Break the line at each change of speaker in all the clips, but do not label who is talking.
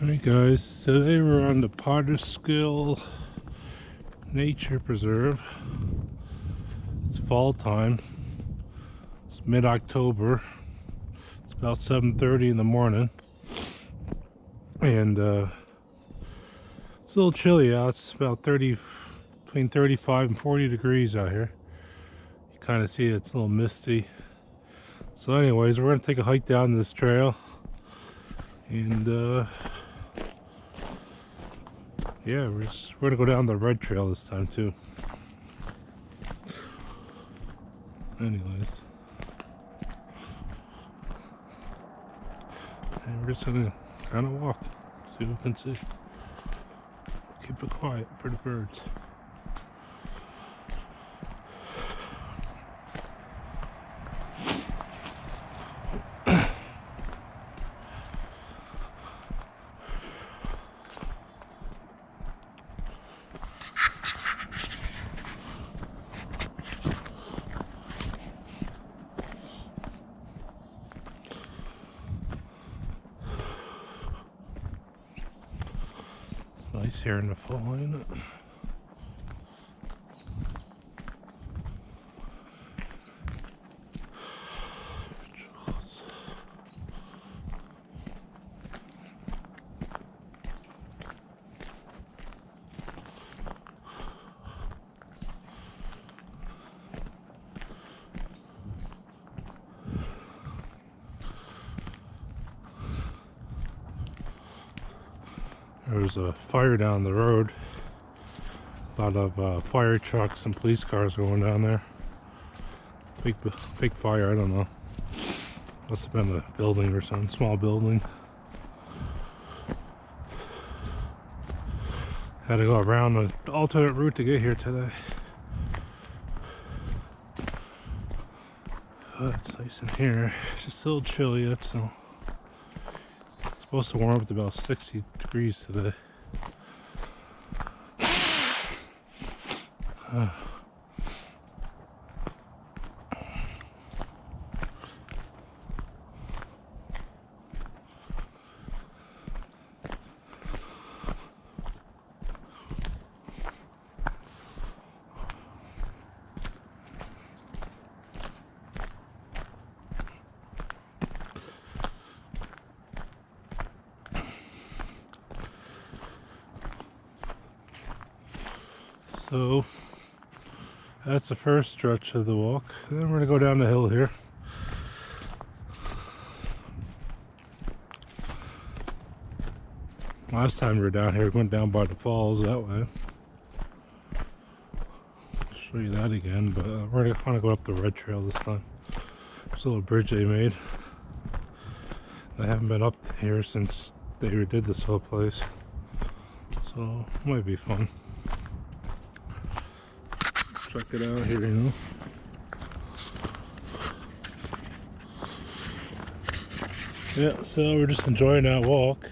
Hey guys, today we're on the Plotterskill Nature Preserve. It's fall time. It's mid-October. It's about 7:30 in the morning, and it's a little chilly out. It's about between 35 and 40 degrees out here. You kind of see it's a little misty. So, anyways, we're gonna take a hike down this trail, and yeah, we're gonna go down the red trail this time too. Anyways, and we're just gonna kind of walk, see what we can see. Keep it quiet for the birds. Nice here in the fall, ain't it? There was a fire down the road. A lot of fire trucks and police cars going down there. Big fire, I don't know. Must have been a building or something, small building. Had to go around an alternate route to get here today. Oh, it's nice in here. It's just a little chilly yet, so it's supposed to warm up to about 60 degrees today. So that's the first stretch of the walk. Then we're gonna go down the hill here. Last time we were down here, we went down by the falls that way. I'll show you that again, but we're gonna go up the red trail this time. There's a little bridge they made. I haven't been up here since they redid this whole place, so it might be fun. Check it out here, you know. Yeah, so we're just enjoying that walk.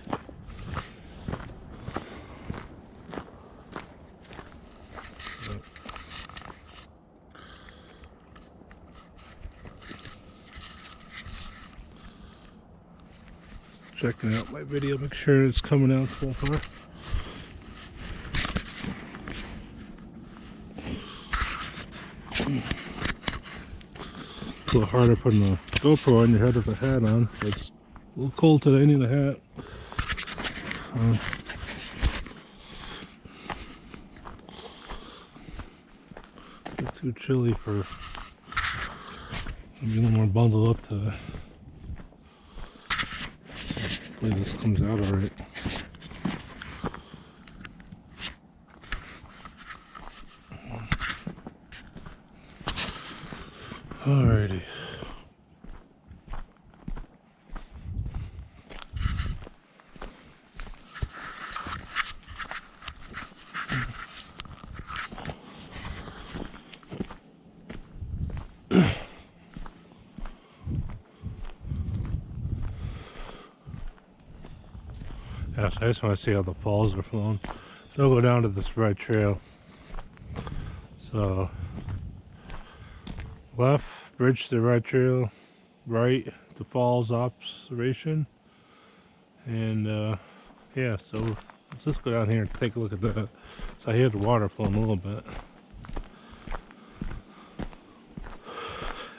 Checking out my video, make sure it's coming out so far. It's a little harder putting a GoPro on your head with a hat on. It's a little cold today, I need a hat. It's too chilly for maybe a little more bundled up today. Hopefully this comes out alright. Alrighty. Gosh, I just want to see how the falls are flowing. So I'll go down to this red trail. So left, bridge to the red trail, right, the falls observation, and Yeah, so let's just go down here and take a look at that. So I hear the water flowing a little bit.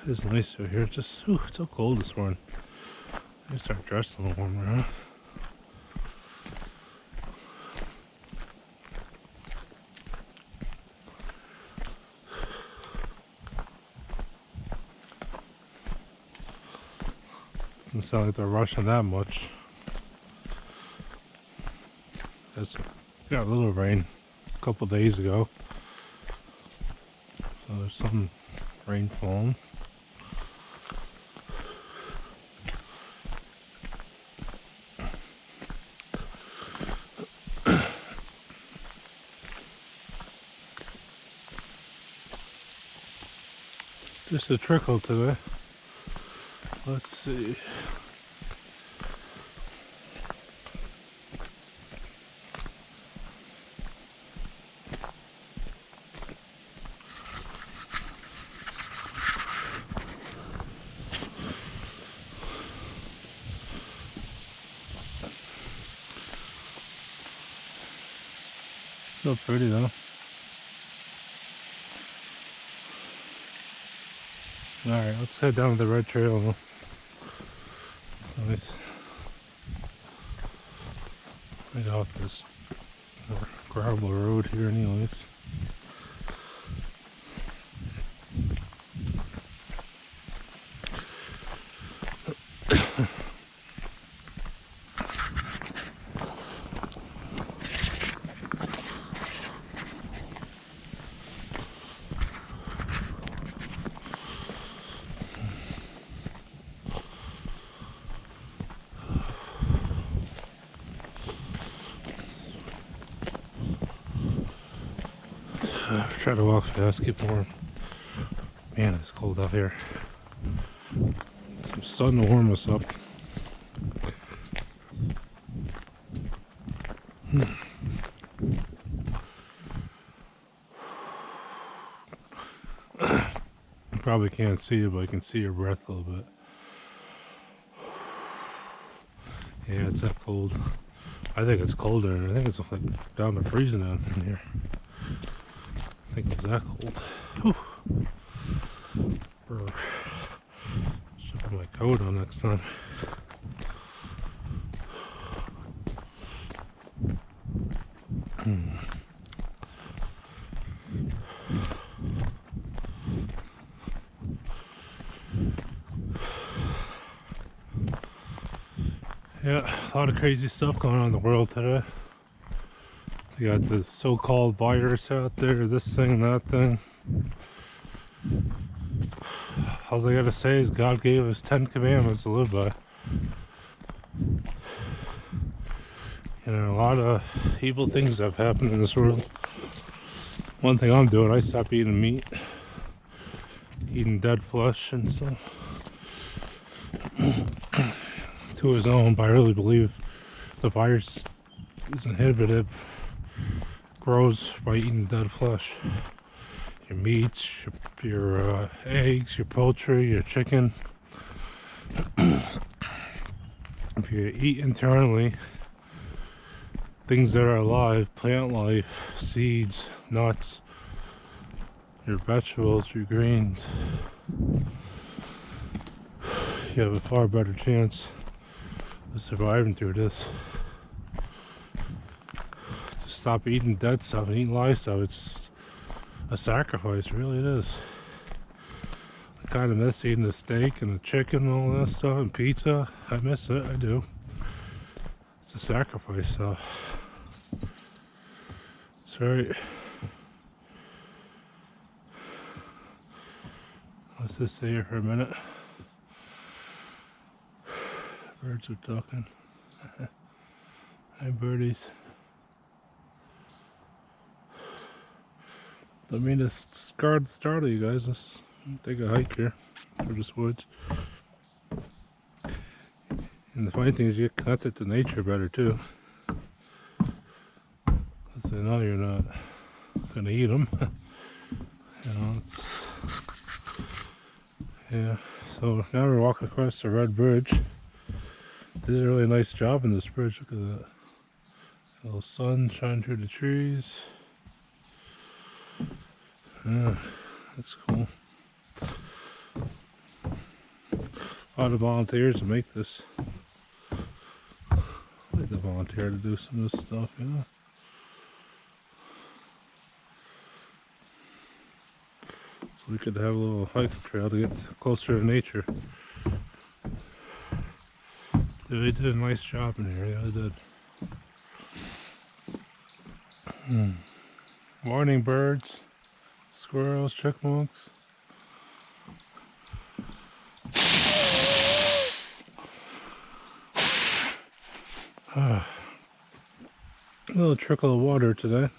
It's nice over here. It's just, it's so cold this morning. I start dressing a little warmer, huh? Doesn't sound like they're rushing that much. It's got a little rain a couple days ago, so there's some rain falling. Just a trickle today. Let's see. So pretty though. Alright, let's head down the red trail. It's nice. I got off this gravel road here anyways. Try to walk fast, keep warm. Man, it's cold out here. Some sun to warm us up. You probably can't see it, but I can see your breath a little bit. Yeah, it's that cold. I think it's colder. I think it's like down to freezing out in here. I think it's that cold. Whew. Should put my coat on next time. Yeah, a lot of crazy stuff going on in the world today. You got the so-called virus out there, this thing, that thing. All I gotta say is God gave us 10 commandments to live by. You know, a lot of evil things have happened in this world. One thing I'm doing, I stopped eating meat, eating dead flesh and stuff. To his own, but I really believe the virus is inhibited, grows by eating dead flesh. Your meats, your eggs, your poultry, your chicken. If you eat internally things that are alive, plant life, seeds, nuts, your vegetables, your greens, you have a far better chance of surviving through this. To stop eating dead stuff and eating live stuff, it's a sacrifice, really it is. I kind of miss eating the steak and the chicken and all that stuff and pizza. I miss it, I do. It's a sacrifice, so. That's right. Let's just stay here for a minute. Birds are talking. Hi birdies. Let me just startle you guys. Let's take a hike here through this woods. And the funny thing is you get connected to nature better too. Because they know you're not going to eat them. You know, yeah. So now we're walking across the red bridge. Did a really nice job in this bridge. Look at that. A little sun shining through the trees. Yeah, that's cool. A lot of volunteers to make this. I like to volunteer to do some of this stuff, you know. So we could have a little hiking trail to get closer to nature. They did a nice job in here, yeah, they did. Morning birds, squirrels, chipmunks. A little trickle of water today.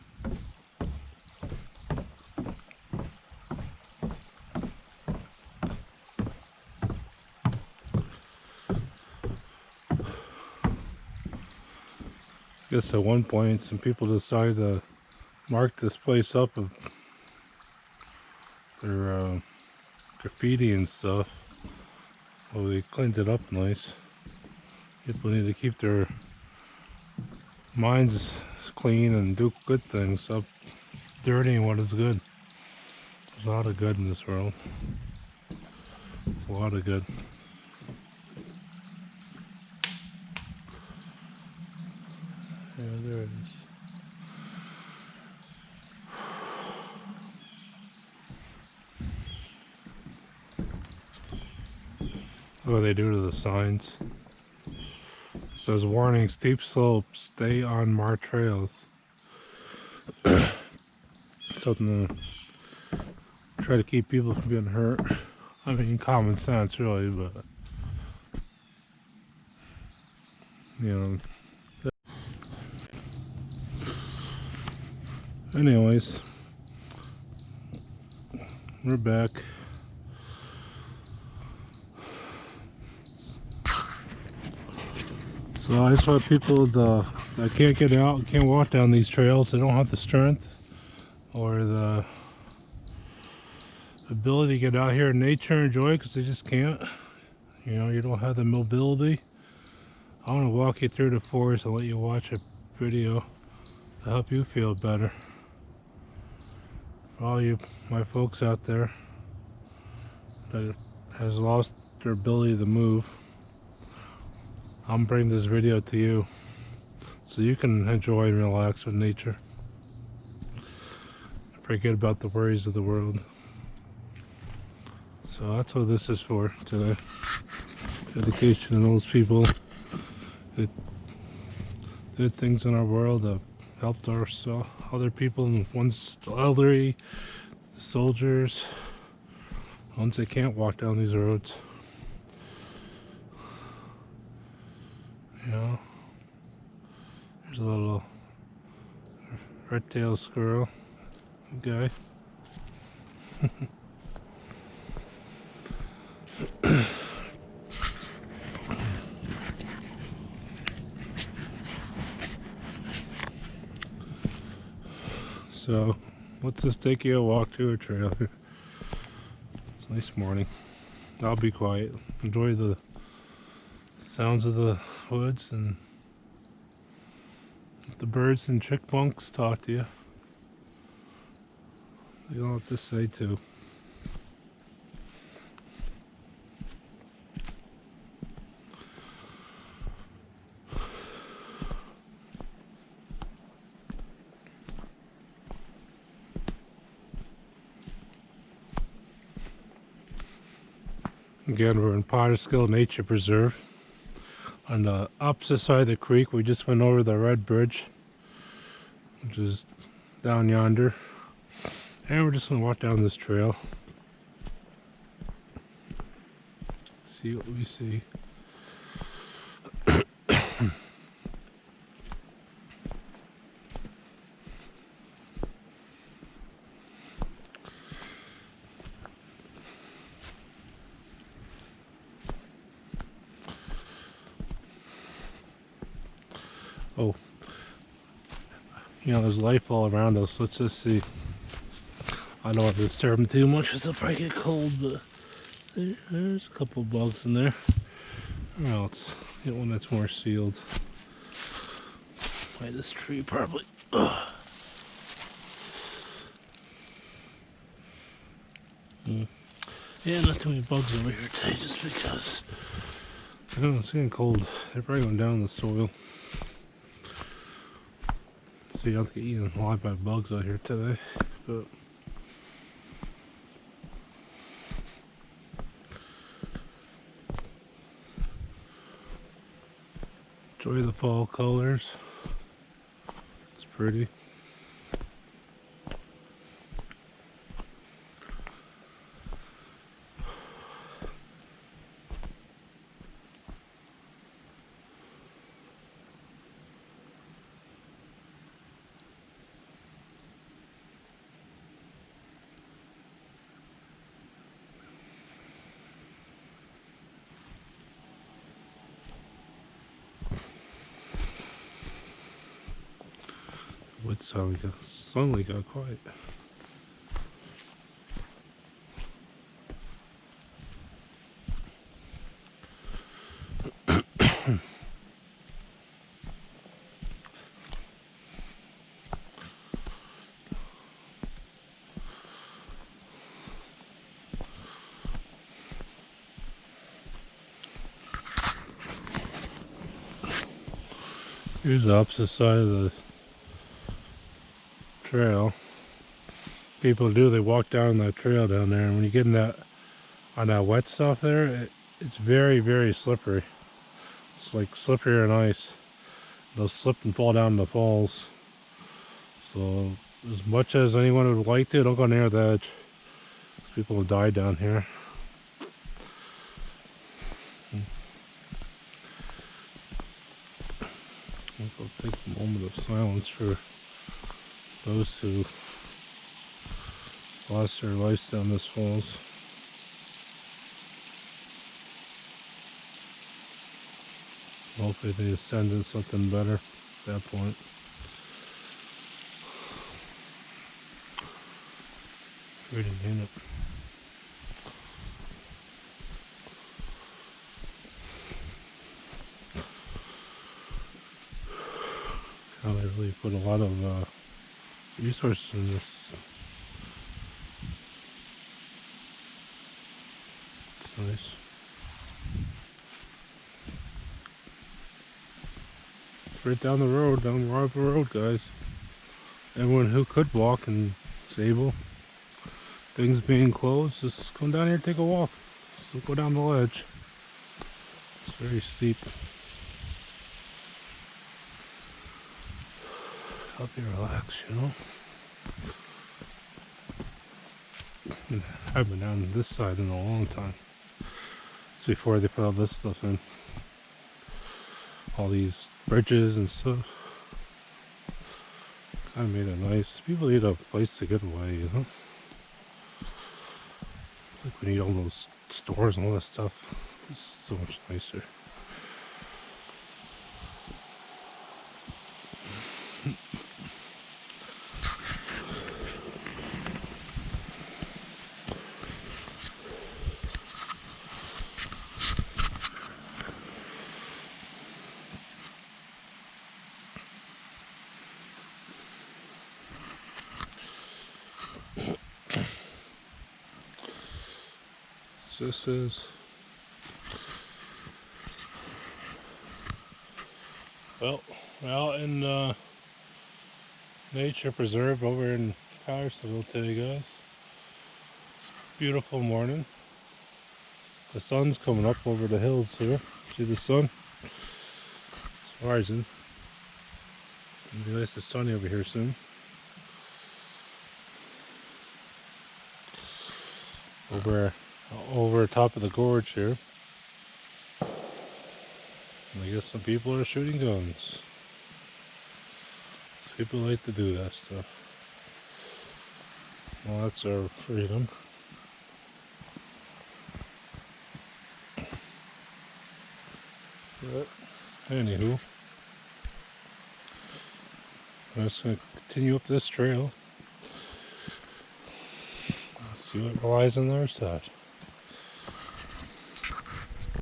I guess at one point some people decided to mark this place up with their graffiti and stuff. Well, they cleaned it up nice. People need to keep their minds clean and do good things. Stop dirtying what is good. There's a lot of good in this world. There's a lot of good. Yeah, there it is. What do they do to the signs? It says warning, steep slopes, stay on marked trails. Something to try to keep people from getting hurt. I mean, common sense really, but you know. Anyways, we're back. So I just want people that can't get out, can't walk down these trails, they don't have the strength or the ability to get out here in nature and enjoy it because they just can't. You know, you don't have the mobility. I want to walk you through the forest and let you watch a video to help you feel better. For all you, my folks out there that has lost their ability to move, I'm bringing this video to you so you can enjoy and relax with nature. Forget about the worries of the world. So that's what this is for today. Dedication to those people that did things in our world that helped our other people, and ones the elderly, the soldiers, ones that can't walk down these roads. You know, there's a little red-tailed squirrel guy. So let's just take you a walk to a trail here. It's a nice morning. I'll be quiet. Enjoy the sounds of the woods and the birds and chipmunks talk to you. They don't have to say too. Again, we're in Plotterskill Nature Preserve. On the opposite side of the creek, we just went over the Red Bridge, which is down yonder. And we're just going to walk down this trail. See what we see. Oh, you know, there's life all around us. Let's just see. I don't want to disturb them too much because they'll probably get cold, but there's a couple bugs in there. Well, let's get one that's more sealed. By this tree, probably. Ugh. Yeah, not too many bugs over here today, just because I don't know, it's getting cold. They're probably going down in the soil. So you don't get eaten alive by bugs out here today. But enjoy the fall colors. It's pretty. Wood suddenly got quiet. Here's the opposite side of the trail. People do, they walk down that trail down there, and when you get in that on that wet stuff there, it's very, very slippery. It's like slipperier than ice. They'll slip and fall down the falls. So as much as anyone would like to, don't go near the edge. People will die down here. I'll take a moment of silence for those who lost their lives down this falls. Hopefully they ascended something better at that point. Pretty unit. Now they really put a lot of resources in this. It's nice. It's right down the road, down the road, guys. Everyone who could walk and is able. Things being closed, just come down here and take a walk. Just go down the ledge. It's very steep. Help you relax, you know. I haven't been down this side in a long time. It's before they put all this stuff in. All these bridges and stuff. Kind of made it nice. People need a place to get away, you know. It's like we need all those stores and all that stuff. It's so much nicer. This is well, we're out in nature preserve over in Potterskill today, guys. It's a beautiful morning. The sun's coming up over the hills here. See the sun? It's rising. It'll be nice and sunny over here soon. Over top of the gorge here. And I guess some people are shooting guns. So people like to do that stuff. Well, that's our freedom. But anywho, I'm just going to continue up this trail. See what lies on the other side.